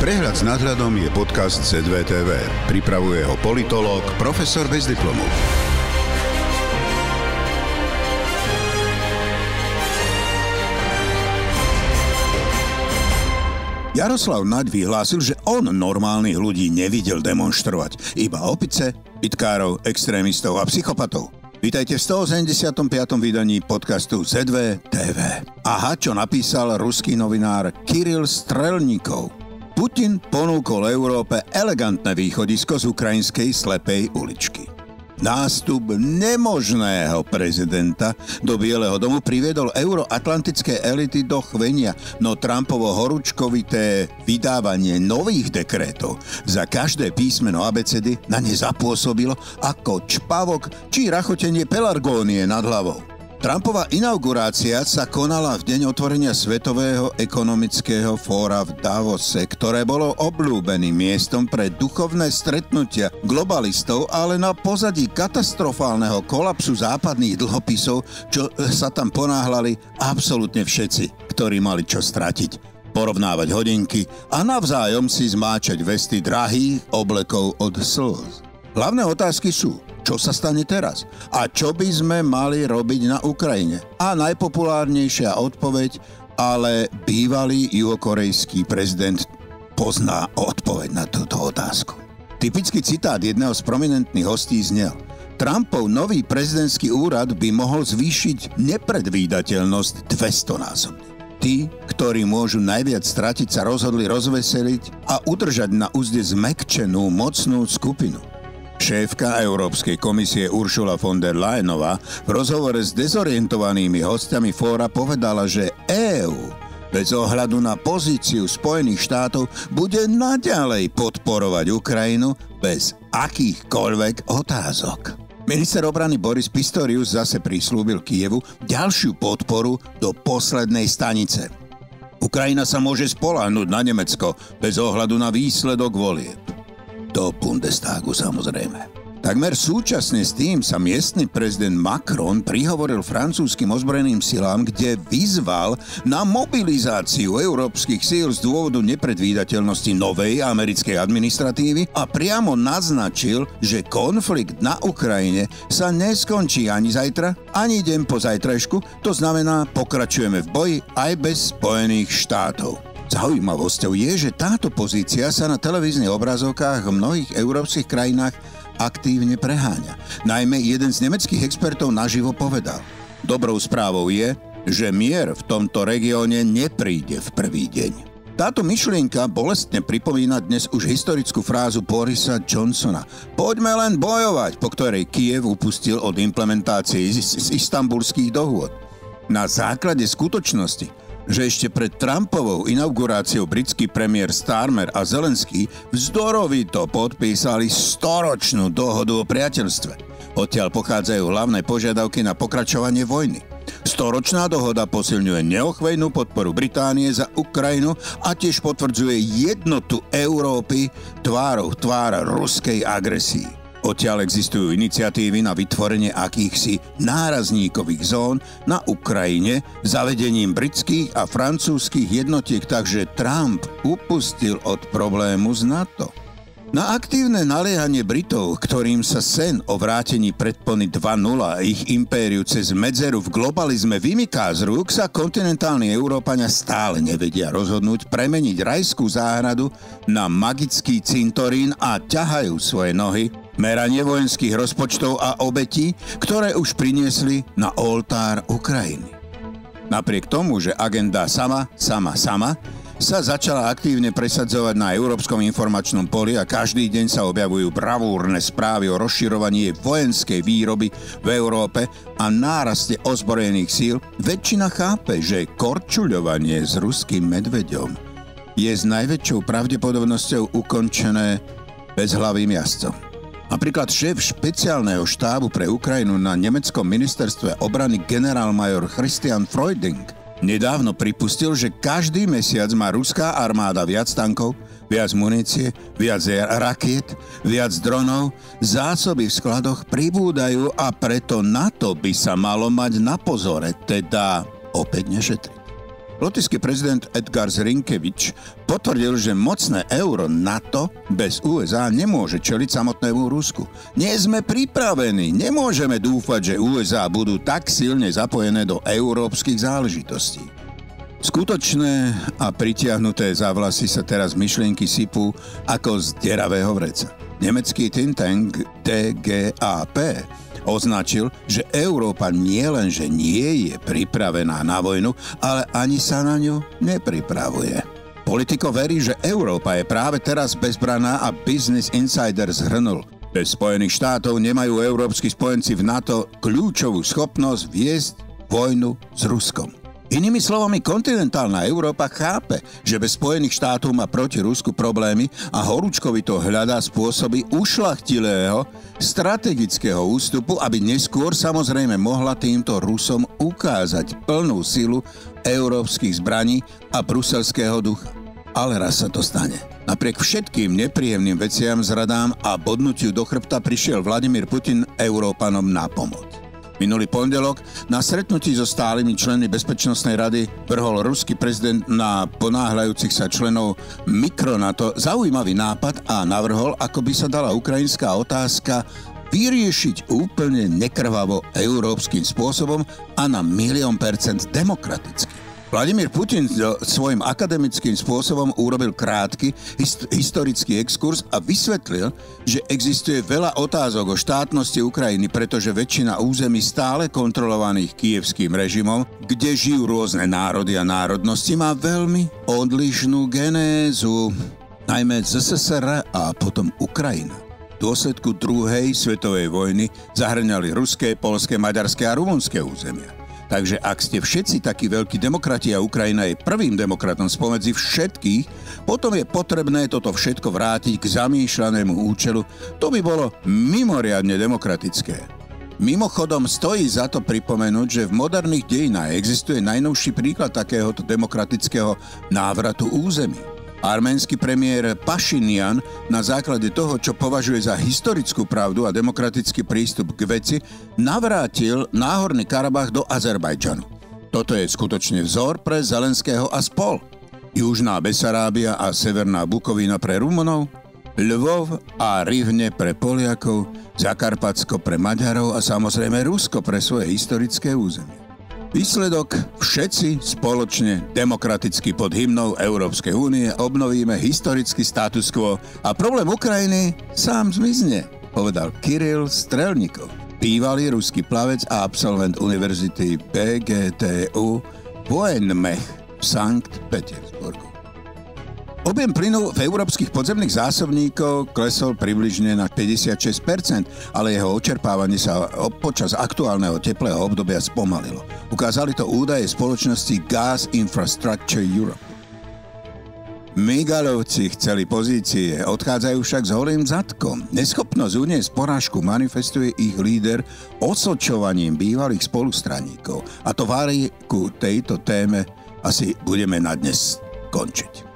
Prehľad s nadhľadom je podcast ZVTV. Pripravuje ho politológ, profesor bez diplomu. Jaroslav Naď vyhlásil, že on normálnych ľudí nevidel demonštrovať. Iba opice, bitkárov, extrémistov a psychopatov. Vítajte v 185. vydaní podcastu ZVTV. Aha, čo napísal ruský novinár Kiril Strelníkov. Putin ponúkol Európe elegantné východisko z ukrajinskej slepej uličky. Nástup nemožného prezidenta do Bieleho domu priviedol euroatlantické elity do chvenia, no Trumpovo horúčkovité vydávanie nových dekrétov za každé písmeno abecedy na ne zapôsobilo ako čpavok či rachotenie pelargónie nad hlavou. Trumpova inaugurácia sa konala v deň otvorenia Svetového ekonomického fóra v Davose, ktoré bolo obľúbeným miestom pre duchovné stretnutia globalistov, ale na pozadí katastrofálneho kolapsu západných dlhopisov, čo sa tam ponáhľali absolútne všetci, ktorí mali čo stratiť. Porovnávať hodinky a navzájom si zmáčať vesty drahých oblekov od slz. Hlavné otázky sú: čo sa stane teraz? A čo by sme mali robiť na Ukrajine? A najpopulárnejšia odpoveď, ale bývalý juhokorejský prezident pozná odpoveď na túto otázku. Typický citát jedného z prominentných hostí znel: Trumpov nový prezidentský úrad by mohol zvýšiť nepredvídateľnosť 200-násobne. Tí, ktorí môžu najviac stratiť, sa rozhodli rozveseliť a udržať na uzde zmäkčenú mocnú skupinu. Šéfka Európskej komisie Ursula von der Leyenová v rozhovore s dezorientovanými hostiami fóra povedala, že EÚ bez ohľadu na pozíciu Spojených štátov bude naďalej podporovať Ukrajinu bez akýchkoľvek otázok. Minister obrany Boris Pistorius zase prislúbil Kyjevu ďalšiu podporu do poslednej stanice. Ukrajina sa môže spoľahnúť na Nemecko bez ohľadu na výsledok volieb. Do Bundestagu samozrejme. Takmer súčasne s tým sa miestny prezident Macron prihovoril francúzskym ozbrojeným silám, kde vyzval na mobilizáciu európskych síl z dôvodu nepredvídateľnosti novej americkej administratívy a priamo naznačil, že konflikt na Ukrajine sa neskončí ani zajtra, ani deň po zajtrajšku, to znamená, pokračujeme v boji aj bez Spojených štátov. Zaujímavosťou je, že táto pozícia sa na televíznych obrazovkách v mnohých európskych krajinách aktívne preháňa. Najmä jeden z nemeckých expertov naživo povedal: dobrou správou je, že mier v tomto regióne nepríde v prvý deň. Táto myšlienka bolestne pripomína dnes už historickú frázu Borisa Johnsona: poďme len bojovať, po ktorej Kyjev upustil od implementácie z istanbulských dohôd. Na základe skutočnosti, že ešte pred Trumpovou inauguráciou britský premiér Starmer a Zelenský vzdorovito podpísali 100-ročnú dohodu o priateľstve. Odtiaľ pochádzajú hlavné požiadavky na pokračovanie vojny. 100-ročná dohoda posilňuje neochvejnú podporu Británie za Ukrajinu a tiež potvrdzuje jednotu Európy tvárou v tvár ruskej agresii. Odtiaľ existujú iniciatívy na vytvorenie akýchsi nárazníkových zón na Ukrajine zavedením britských a francúzskych jednotiek, takže Trump upustil od problému z NATO. Na aktívne naliehanie Britov, ktorým sa sen o vrátení predpony 2.0 a ich impériu cez medzeru v globalizme vymyká z rúk, sa kontinentálni Európania stále nevedia rozhodnúť premeniť rajskú záhradu na magický cintorín a ťahajú svoje nohy meranie vojenských rozpočtov a obetí, ktoré už priniesli na oltár Ukrajiny. Napriek tomu, že agenda sama sa začala aktívne presadzovať na európskom informačnom poli a každý deň sa objavujú bravúrne správy o rozširovaní vojenskej výroby v Európe a náraste ozbrojených síl, väčšina chápe, že korčuľovanie s ruským medveďom je s najväčšou pravdepodobnosťou ukončené bezhlavým jazdcom. Napríklad šéf špeciálneho štábu pre Ukrajinu na nemeckom ministerstve obrany generálmajor Christian Freuding nedávno pripustil, že každý mesiac má ruská armáda viac tankov, viac munície, viac rakiet, viac dronov, zásoby v skladoch pribúdajú a preto NATO by sa malo mať na pozore, teda opäť nešetriť. Lotyšský prezident Edgar Rinkevič potvrdil, že mocné euro NATO bez USA nemôže čeliť samotnému Rusku. Nie sme pripravení, nemôžeme dúfať, že USA budú tak silne zapojené do európskych záležitostí. Skutočné a pritiahnuté za vlasy sa teraz myšlienky sypú ako z deravého vreca. Nemecký think tank DGAP označil, že Európa nielenže nie je pripravená na vojnu, ale ani sa na ňu nepripravuje. Politico verí, že Európa je práve teraz bezbranná a Business Insider zhrnul: bez Spojených štátov nemajú európski spojenci v NATO kľúčovú schopnosť viesť vojnu s Ruskom. Inými slovami, kontinentálna Európa chápe, že bez Spojených štátov má proti Rusku problémy a horúčkovito hľadá spôsoby ušľachtilého strategického ústupu, aby neskôr samozrejme mohla týmto Rusom ukázať plnú silu európskych zbraní a bruselského ducha. Ale raz sa to stane. Napriek všetkým nepríjemným veciam, zradám a bodnutiu do chrbta prišiel Vladimír Putin Európanom na pomoc. Minulý pondelok na stretnutí so stálymi členmi Bezpečnostnej rady vrhol ruský prezident na ponáhľajúcich sa členov mikronato zaujímavý nápad a navrhol, ako by sa dala ukrajinská otázka vyriešiť úplne nekrvavo európskym spôsobom a na 1,000,000% demokraticky. Vladimír Putin svojím akademickým spôsobom urobil krátky historický exkurs a vysvetlil, že existuje veľa otázok o štátnosti Ukrajiny, pretože väčšina území stále kontrolovaných kyjevským režimom, kde žijú rôzne národy a národnosti, má veľmi odlišnú genézu, najmä ZSSR a potom Ukrajina. V dôsledku druhej svetovej vojny zahŕňali ruské, poľské, maďarské a rumunské územia. Takže ak ste všetci takí veľkí demokrati a Ukrajina je prvým demokratom spomedzi všetkých, potom je potrebné toto všetko vrátiť k zamýšľanému účelu. To by bolo mimoriadne demokratické. Mimochodom stojí za to pripomenúť, že v moderných dejinách existuje najnovší príklad takéhoto demokratického návratu území. Arménsky premiér Pašinian na základe toho, čo považuje za historickú pravdu a demokratický prístup k veci, navrátil Náhorný Karabach do Azerbajdžanu. Toto je skutočne vzor pre Zelenského a spol. Južná Besarábia a Severná Bukovina pre Rumunov, Lvov a Rivne pre Poliakov, Zakarpatsko pre Maďarov a samozrejme Rusko pre svoje historické územie. Výsledok: všetci spoločne demokraticky pod hymnou Európskej únie obnovíme historický status quo a problém Ukrajiny sám zmizne, povedal Kiril Strelnikov, bývalý ruský plavec a absolvent univerzity PGTU Vojenmech v Sankt Petersburgu. Objem plynu v európskych podzemných zásobníkoch klesol približne na 56%, ale jeho očerpávanie sa počas aktuálneho teplého obdobia spomalilo. Ukázali to údaje spoločnosti Gas Infrastructure Europe. Migalovci chceli pozície, odchádzajú však s holým zadkom. Neschopnosť uniesť porážku manifestuje ich líder osočovaním bývalých spolustraníkov. A to vári ku tejto téme asi budeme na dnes končiť.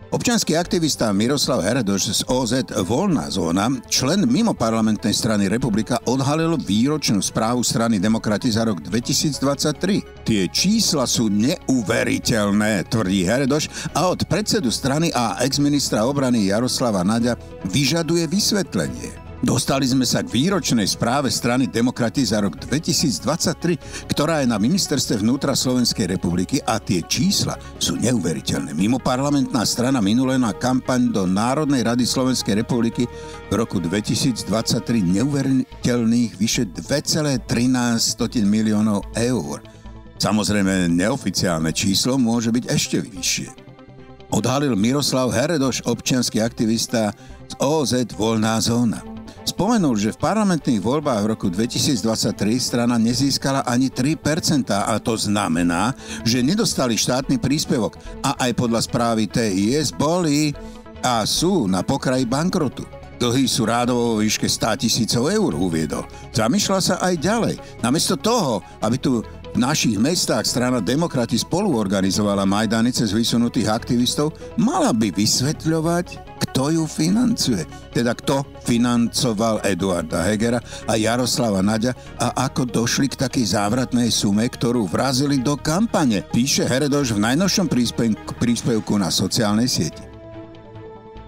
Občiansky aktivista Miroslav Heredoš z OZ Voľná zóna, člen mimoparlamentnej strany Republika, odhalil výročnú správu strany Demokrati za rok 2023. Tie čísla sú neuveriteľné, tvrdí Heredoš a od predsedu strany a exministra obrany Jaroslava Naďa vyžaduje vysvetlenie. Dostali sme sa k výročnej správe strany Demokrati za rok 2023, ktorá je na ministerstve vnútra Slovenskej republiky a tie čísla sú neuveriteľné. Mimoparlamentná strana minulé na kampaň do Národnej rady Slovenskej republiky v roku 2023 neuveriteľných vyše 2,13 miliónov eur. Samozrejme, neoficiálne číslo môže byť ešte vyššie. Odhalil Miroslav Heredoš, občiansky aktivista z OZ Voľná zóna. Spomenul, že v parlamentných voľbách v roku 2023 strana nezískala ani 3%, a to znamená, že nedostali štátny príspevok a aj podľa správy TIS boli a sú na pokraji bankrotu. Dlhy sú rádovo vo výške 100 000 eur, uviedol. Zamýšľa sa aj ďalej. Namiesto toho, aby tu v našich mestách strana Demokrati spoluorganizovala majdanice z vysunutých aktivistov, mala by vysvetľovať, kto ju financuje. Teda kto financoval Eduarda Hegera a Jaroslava Naďa a ako došli k takej závratnej sume, ktorú vrazili do kampane, píše Heredoš v najnovšom príspevku na sociálnej sieti.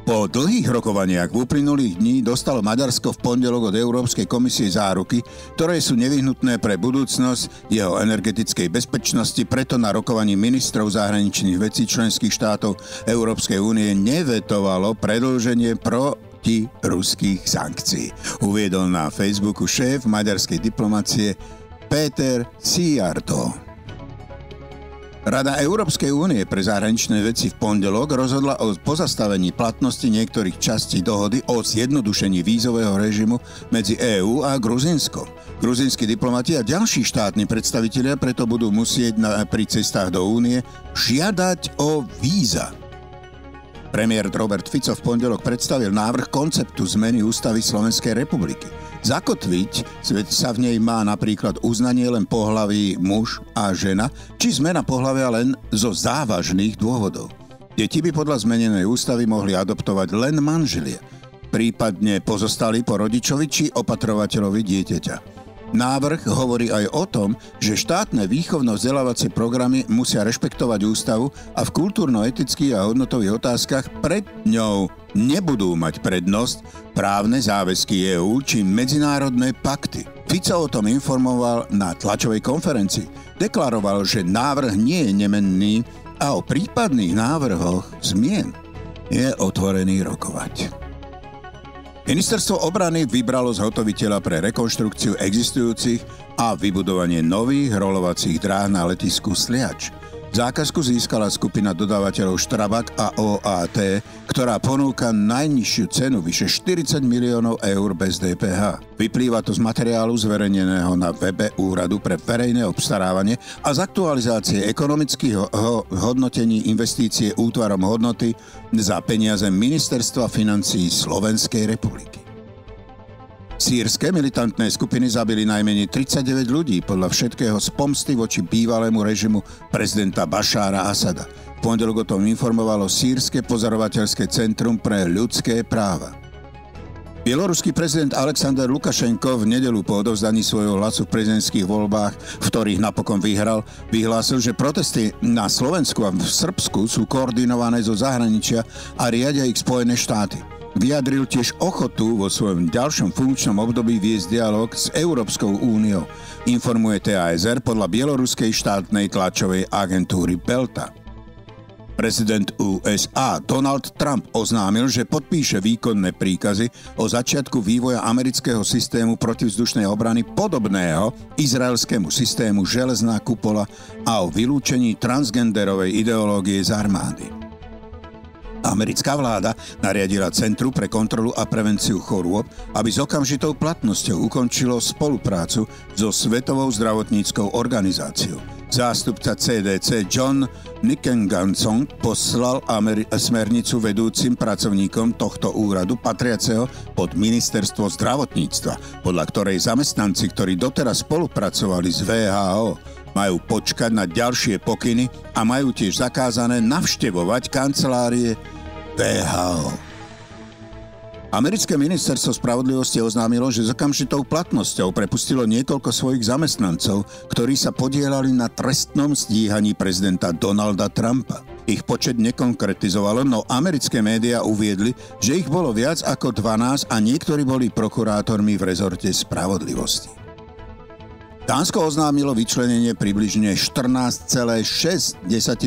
Po dlhých rokovaniach v uplynulých dní dostalo Maďarsko v pondelok od Európskej komisie záruky, ktoré sú nevyhnutné pre budúcnosť jeho energetickej bezpečnosti, preto na rokovaní ministrov zahraničných vecí členských štátov Európskej únie nevetovalo predĺženie protiruských sankcií. Uviedol na Facebooku šéf maďarskej diplomacie Péter Szijjártó. Rada Európskej únie pre zahraničné veci v pondelok rozhodla o pozastavení platnosti niektorých častí dohody o zjednodušení vízového režimu medzi EÚ a Gruzínskom. Gruzínski diplomati a ďalší štátni predstavitelia preto budú musieť pri cestách do únie žiadať o víza. Premiér Robert Fico v pondelok predstavil návrh konceptu zmeny ústavy Slovenskej republiky. Zakotviť sa v nej má napríklad uznanie len pohlaví muž a žena, či zmena pohlavia len zo závažných dôvodov. Deti by podľa zmenenej ústavy mohli adoptovať len manželia, prípadne pozostali po rodičovi či opatrovateľovi dieťaťa. Návrh hovorí aj o tom, že štátne výchovno-vzdelávacie programy musia rešpektovať ústavu a v kultúrno-etických a hodnotových otázkach pred ňou nebudú mať prednosť právne záväzky EÚ či medzinárodné pakty. Fico o tom informoval na tlačovej konferencii. Deklaroval, že návrh nie je nemenný a o prípadných návrhoch zmien je otvorený rokovať. Ministerstvo obrany vybralo zhotoviteľa pre rekonštrukciu existujúcich a vybudovanie nových rolovacích dráh na letisku Sliač. Zákazku získala skupina dodávateľov Strabag a OAT, ktorá ponúka najnižšiu cenu vyše 40 miliónov eur bez DPH. Vyplýva to z materiálu zverejneného na webe Úradu pre verejné obstarávanie a z aktualizácie ekonomických hodnotení investície útvarom hodnoty za peniaze Ministerstva financií Slovenskej republiky. Sýrske militantné skupiny zabili najmenej 39 ľudí podľa všetkého z pomsty voči bývalému režimu prezidenta Bašára Asada. V pondelok o tom informovalo Sýrske pozorovateľské centrum pre ľudské práva. Bieloruský prezident Alexander Lukašenko v nedeľu po odovzdaní svojho hlasu v prezidentských voľbách, v ktorých napokon vyhral, vyhlásil, že protesty na Slovensku a v Srbsku sú koordinované zo zahraničia a riadia ich Spojené štáty. Vyjadril tiež ochotu vo svojom ďalšom funkčnom období viesť dialog s Európskou úniou, informuje TASR podľa bieloruskej štátnej tlačovej agentúry Belta. Prezident USA Donald Trump oznámil, že podpíše výkonné príkazy o začiatku vývoja amerického systému protivzdušnej obrany podobného izraelskému systému Železná kupola a o vylúčení transgenderovej ideológie z armády. Americká vláda nariadila Centru pre kontrolu a prevenciu chorôb, aby s okamžitou platnosťou ukončilo spoluprácu so Svetovou zdravotníckou organizáciou. Zástupca CDC John Nickenganson poslal smernicu vedúcim pracovníkom tohto úradu patriaceho pod ministerstvo zdravotníctva, podľa ktorej zamestnanci, ktorí doteraz spolupracovali s VHO, majú počkať na ďalšie pokyny a majú tiež zakázané navštevovať kancelárie VHO. Americké ministerstvo spravodlivosti oznámilo, že s okamžitou platnosťou prepustilo niekoľko svojich zamestnancov, ktorí sa podieľali na trestnom stíhaní prezidenta Donalda Trumpa. Ich počet nekonkretizovalo, no americké médiá uviedli, že ich bolo viac ako 12 a niektorí boli prokurátormi v rezorte spravodlivosti. Dánsko oznámilo vyčlenenie približne 14,6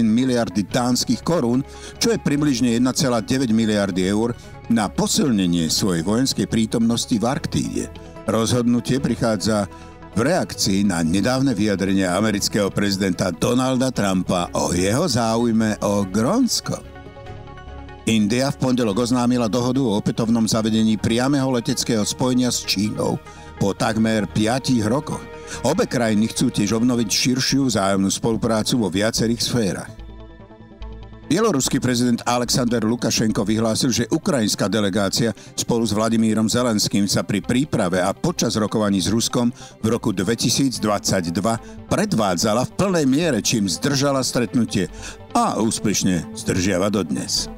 miliardy dánskych korún, čo je približne 1,9 miliardy eur, na posilnenie svojej vojenskej prítomnosti v Arktíde. Rozhodnutie prichádza v reakcii na nedávne vyjadrenie amerického prezidenta Donalda Trumpa o jeho záujme o Grónsko. India v pondelok oznámila dohodu o opätovnom zavedení priameho leteckého spojenia s Čínou po takmer 5 rokoch. Obe krajiny chcú tiež obnoviť širšiu vzájomnú spoluprácu vo viacerých sférach. Bieloruský prezident Alexander Lukašenko vyhlásil, že ukrajinská delegácia spolu s Vladimírom Zelenským sa pri príprave a počas rokovaní s Ruskom v roku 2022 predvádzala v plnej miere, čím zdržala stretnutie a úspešne zdržiava dodnes.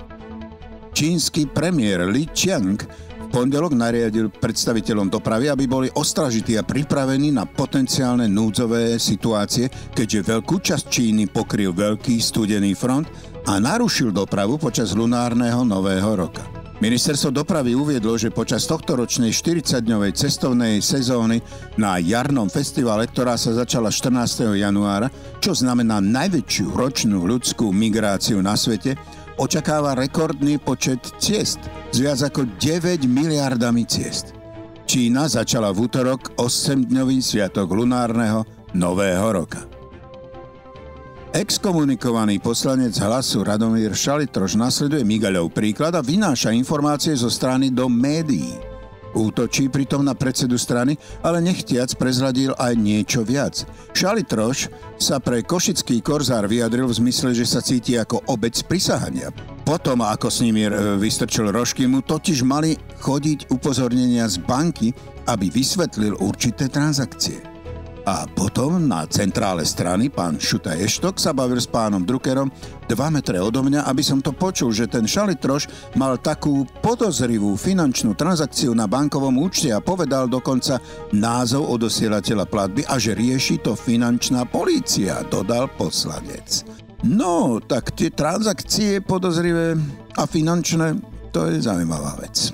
Čínsky premiér Li Qiang v pondelok nariadil predstaviteľom dopravy, aby boli ostražití a pripravení na potenciálne núdzové situácie, keďže veľkú časť Číny pokryl veľký studený front a narušil dopravu počas lunárneho nového roka. Ministerstvo dopravy uviedlo, že počas tohtoročnej 40-dňovej cestovnej sezóny na jarnom festivale, ktorá sa začala 14. januára, čo znamená najväčšiu ročnú ľudskú migráciu na svete, očakáva rekordný počet ciest s viac ako 9 miliardami ciest. Čína začala v útorok 8-dňový sviatok lunárneho nového roka. Exkomunikovaný poslanec Hlasu Radomír Šalitroš nasleduje Migaľov príklad a vynáša informácie zo strany do médií. Útočí pritom na predsedu strany, ale nechtiac prezradil aj niečo viac. Šalitroš sa pre Košický korzár vyjadril v zmysle, že sa cíti ako obec prisahania. Potom, ako Snimír vystrčil rožky, mu totiž mali chodiť upozornenia z banky, aby vysvetlil určité transakcie. A potom na centrále strany pán Šutaj Eštok sa bavil s pánom Druckerom 2 metre odo mňa, aby som to počul, že ten Šalitroš mal takú podozrivú finančnú transakciu na bankovom účte a povedal dokonca názov odosielateľa platby a že rieši to finančná polícia, dodal poslanec. No, tak tie transakcie podozrivé a finančné, to je zaujímavá vec.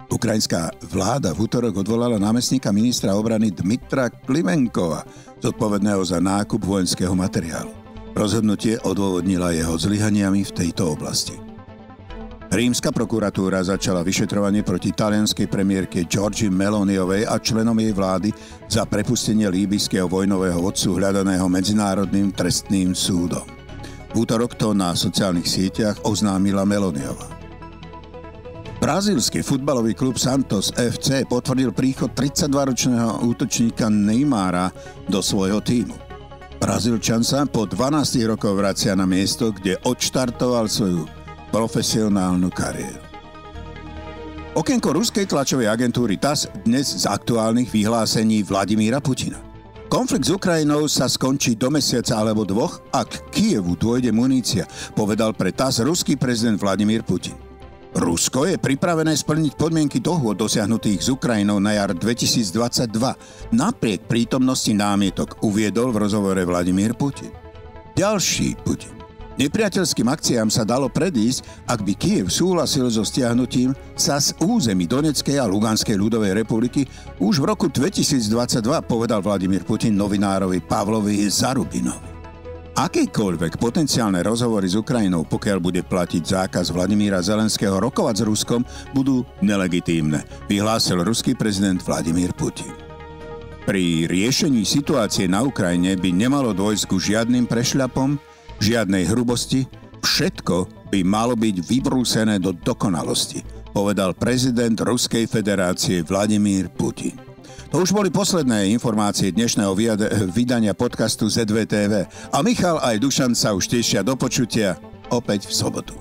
Ukrajinská vláda v útorok odvolala námestníka ministra obrany Dmitra Klimenkova, zodpovedného za nákup vojenského materiálu. Rozhodnutie odôvodnila jeho zlyhaniami v tejto oblasti. Rímska prokuratúra začala vyšetrovanie proti talianskej premiérke Giorgii Meloniovej a členom jej vlády za prepustenie líbyjského vojnového vodcu hľadaného Medzinárodným trestným súdom. V útorok to na sociálnych sieťach oznámila Meloniová. Brazílsky futbalový klub Santos FC potvrdil príchod 32-ročného útočníka Neymara do svojho tímu. Brazílčan sa po 12 rokoch vracia na miesto, kde odštartoval svoju profesionálnu kariéru. Okienko ruskej tlačovej agentúry TASS dnes z aktuálnych vyhlásení Vladimíra Putina. Konflikt s Ukrajinou sa skončí do mesiaca alebo 2, ak Kyjevu dôjde munícia, povedal pre TASS ruský prezident Vladimír Putin. Rusko je pripravené splniť podmienky dohôd dosiahnutých s Ukrajinou na jar 2022 napriek prítomnosti námietok, uviedol v rozhovore Vladimír Putin. Ďalší Putin. Nepriateľským akciám sa dalo predísť, ak by Kyjev súhlasil so stiahnutím sa z území Donetskej a Luganskej ľudovej republiky už v roku 2022, povedal Vladimír Putin novinárovi Pavlovi Zarubinovi. Akýkoľvek potenciálne rozhovory s Ukrajinou, pokiaľ bude platiť zákaz Vladimíra Zelenského rokovať s Ruskom, budú nelegitímne, vyhlásil ruský prezident Vladimír Putin. Pri riešení situácie na Ukrajine by nemalo dôjsť ku žiadnym prešľapom, žiadnej hrubosti, všetko by malo byť vybrúsené do dokonalosti, povedal prezident Ruskej federácie Vladimír Putin. To už boli posledné informácie dnešného vydania podcastu ZVTV. A Michal aj Dušan sa už tešia do počutia opäť v sobotu.